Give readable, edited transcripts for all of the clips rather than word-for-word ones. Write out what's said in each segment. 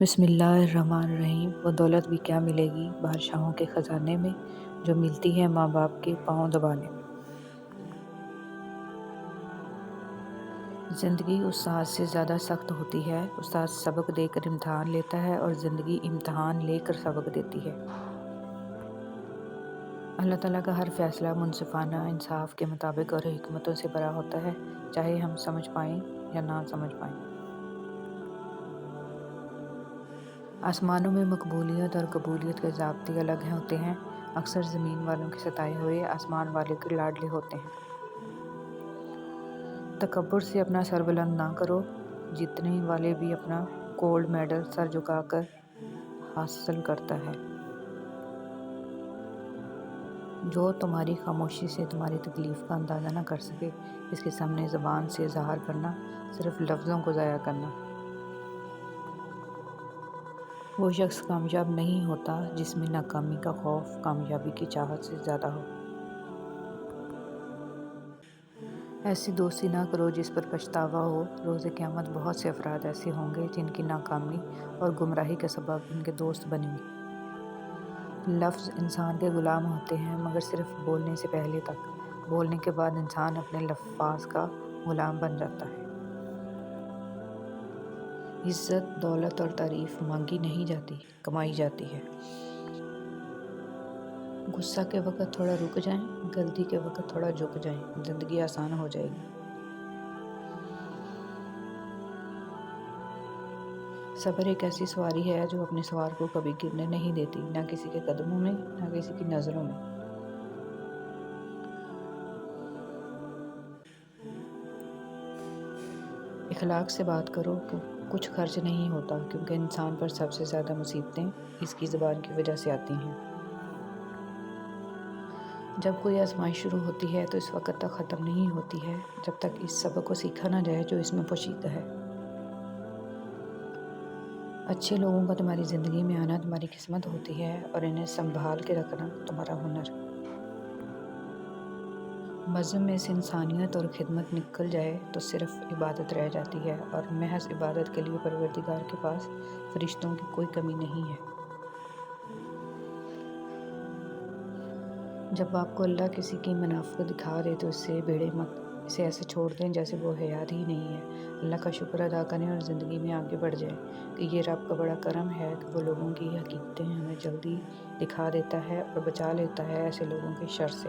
بسم اللہ الرحمن الرحیم۔ وہ دولت بھی کیا ملے گی بادشاہوں کے خزانے میں، جو ملتی ہے ماں باپ کے پاؤں دبانے میں۔ زندگی استاد سے زیادہ سخت ہوتی ہے۔ استاد سبق دے کر امتحان لیتا ہے اور زندگی امتحان لے کر سبق دیتی ہے۔ اللہ تعالیٰ کا ہر فیصلہ منصفانہ، انصاف کے مطابق اور حکمتوں سے بھرا ہوتا ہے، چاہے ہم سمجھ پائیں یا نہ سمجھ پائیں۔ آسمانوں میں مقبولیت اور قبولیت کے ضابطے الگ ہوتے ہیں۔ اکثر زمین والوں کے ستائے ہوئے آسمان والے کے لاڈلے ہوتے ہیں۔ تکبر سے اپنا سر بلند نہ کرو، جیتنے والے بھی اپنا گولڈ میڈل سر جھکا کر حاصل کرتا ہے۔ جو تمہاری خاموشی سے تمہاری تکلیف کا اندازہ نہ کر سکے، اس کے سامنے زبان سے اظہار کرنا صرف لفظوں کو ضائع کرنا۔ وہ شخص کامیاب نہیں ہوتا جس میں ناکامی کا خوف کامیابی کی چاہت سے زیادہ ہو۔ ایسی دوستی نہ کرو جس پر پچھتاوا ہو۔ روز قیامت بہت سے افراد ایسے ہوں گے جن کی ناکامی اور گمراہی کا سبب ان کے دوست بنیں گے۔ لفظ انسان کے غلام ہوتے ہیں، مگر صرف بولنے سے پہلے تک۔ بولنے کے بعد انسان اپنے الفاظ کا غلام بن جاتا ہے۔ عزت، دولت اور تعریف مانگی نہیں جاتی، کمائی جاتی ہے۔ غصہ کے وقت تھوڑا رک جائیں، غلطی کے وقت تھوڑا جھک جائیں، زندگی آسان ہو جائے گی۔ صبر ایک ایسی سواری ہے جو اپنے سوار کو کبھی گرنے نہیں دیتی، نہ کسی کے قدموں میں، نہ کسی کی نظروں میں۔ اخلاق سے بات کرو، کچھ خرچ نہیں ہوتا، کیونکہ انسان پر سب سے زیادہ مصیبتیں اس کی زبان کی وجہ سے آتی ہیں۔ جب کوئی آزمائش شروع ہوتی ہے تو اس وقت تک ختم نہیں ہوتی ہے جب تک اس سبق کو سیکھا نہ جائے جو اس میں پوشیدہ ہے۔ اچھے لوگوں کا تمہاری زندگی میں آنا تمہاری قسمت ہوتی ہے، اور انہیں سنبھال کے رکھنا تمہارا ہنر۔ مذہب میں سے انسانیت اور خدمت نکل جائے تو صرف عبادت رہ جاتی ہے، اور محض عبادت کے لیے پروردگار کے پاس فرشتوں کی کوئی کمی نہیں ہے۔ جب آپ کو اللہ کسی کی منافقت دکھا دے تو اس سے بھیڑے مت، اسے ایسے چھوڑ دیں جیسے وہ حیات ہی نہیں ہے۔ اللہ کا شکر ادا کریں اور زندگی میں آگے بڑھ جائیں کہ یہ رب کا بڑا کرم ہے کہ وہ لوگوں کی حقیقتیں ہمیں جلدی دکھا دیتا ہے اور بچا لیتا ہے ایسے لوگوں کے شر سے۔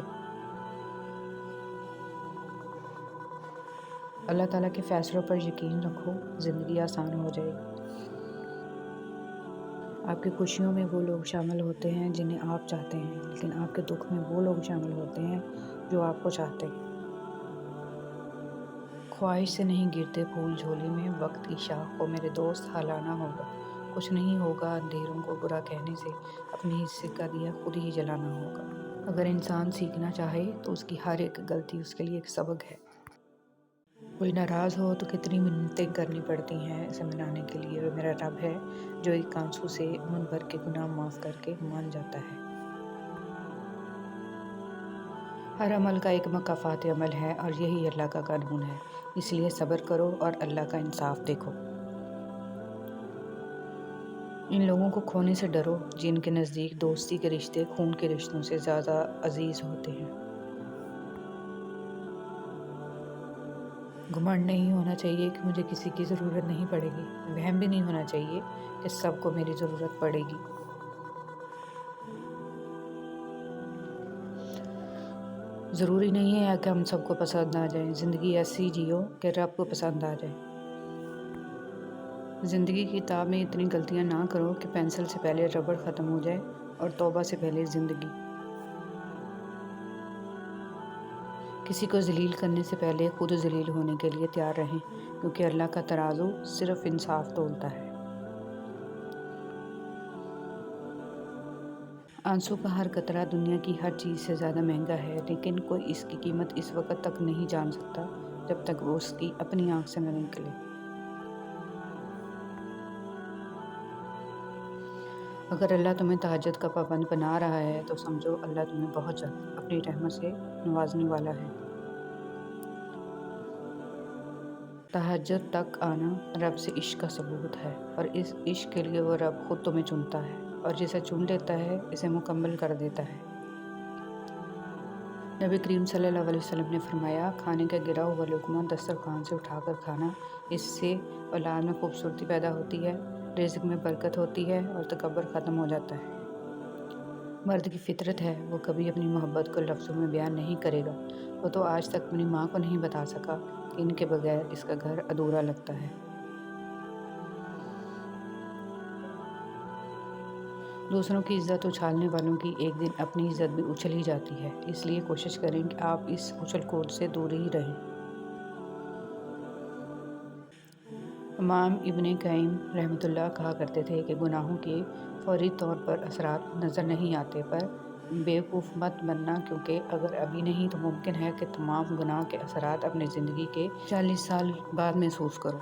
اللہ تعالیٰ کے فیصلوں پر یقین رکھو، زندگی آسان ہو جائے گی۔ آپ کی خوشیوں میں وہ لوگ شامل ہوتے ہیں جنہیں آپ چاہتے ہیں، لیکن آپ کے دکھ میں وہ لوگ شامل ہوتے ہیں جو آپ کو چاہتے ہیں۔ خواہش سے نہیں گرتے پھول جھولی میں، وقت کی شاخ کو میرے دوست ہلانا ہوگا۔ کچھ نہیں ہوگا اندھیروں کو برا کہنے سے، اپنے حصے کا دیا خود ہی جلانا ہوگا۔ اگر انسان سیکھنا چاہے تو اس کی ہر ایک غلطی اس کے لیے ایک سبق ہے۔ کوئی ناراض ہو تو کتنی منتیں کرنی پڑتی ہیں اسے منانے کے لیے۔ وہ میرا رب ہے جو ایک آنسو سے عمر بھر کے گناہ معاف کر کے مان جاتا ہے۔ ہر عمل کا ایک مکافات عمل ہے، اور یہی اللہ کا قانون ہے۔ اس لیے صبر کرو اور اللہ کا انصاف دیکھو۔ ان لوگوں کو کھونے سے ڈرو جن کے نزدیک دوستی کے رشتے خون کے رشتوں سے زیادہ عزیز ہوتے ہیں۔ گھمنڈ نہیں ہونا چاہیے کہ مجھے کسی کی ضرورت نہیں پڑے گی۔ وہم بھی نہیں ہونا چاہیے کہ سب کو میری ضرورت پڑے گی۔ ضروری نہیں ہے کہ ہم سب کو پسند آ جائیں۔ زندگی ایسی جیو کہ رب کو پسند آ جائے۔ زندگی کی کتاب میں اتنی غلطیاں نہ کرو کہ پینسل سے پہلے ربڑ ختم ہو جائے، اور توبہ سے پہلے زندگی۔ کسی کو ذلیل کرنے سے پہلے خود ذلیل ہونے کے لیے تیار رہیں، کیونکہ اللہ کا ترازو صرف انصاف تولتا ہے۔ آنسو کا ہر قطرہ دنیا کی ہر چیز سے زیادہ مہنگا ہے، لیکن کوئی اس کی قیمت اس وقت تک نہیں جان سکتا جب تک وہ اس کی اپنی آنکھ سے نہ نکلے۔ اگر اللہ تمہیں تہجد کا پابند بنا رہا ہے تو سمجھو اللہ تمہیں بہت جلد اپنی رحمت سے نوازنے والا ہے۔ تہجد تک آنا رب سے عشق کا ثبوت ہے، اور اس عشق کے لیے وہ رب خود تمہیں چنتا ہے، اور جسے چن لیتا ہے اسے مکمل کر دیتا ہے۔ نبی کریم صلی اللہ علیہ وسلم نے فرمایا، کھانے کا گرا ہوا لقمہ دسترخوان سے اٹھا کر کھانا، اس سے اولاد میں خوبصورتی پیدا ہوتی ہے، رزق میں برکت ہوتی ہے اور تکبر ختم ہو جاتا ہے۔ مرد کی فطرت ہے، وہ کبھی اپنی محبت کو لفظوں میں بیان نہیں کرے گا۔ وہ تو آج تک اپنی ماں کو نہیں بتا سکا کہ ان کے بغیر اس کا گھر ادھورا لگتا ہے۔ دوسروں کی عزت اچھالنے والوں کی ایک دن اپنی عزت بھی اچھل ہی جاتی ہے، اس لیے کوشش کریں کہ آپ اس اچھل کود سے دور ہی رہیں۔ امام ابن قیم رحمۃ اللہ کہا کرتے تھے کہ گناہوں کے فوری طور پر اثرات نظر نہیں آتے، پر بیوقوف مت بننا، کیونکہ اگر ابھی نہیں تو ممکن ہے کہ تمام گناہ کے اثرات اپنی زندگی کے 40 سال بعد محسوس کرو۔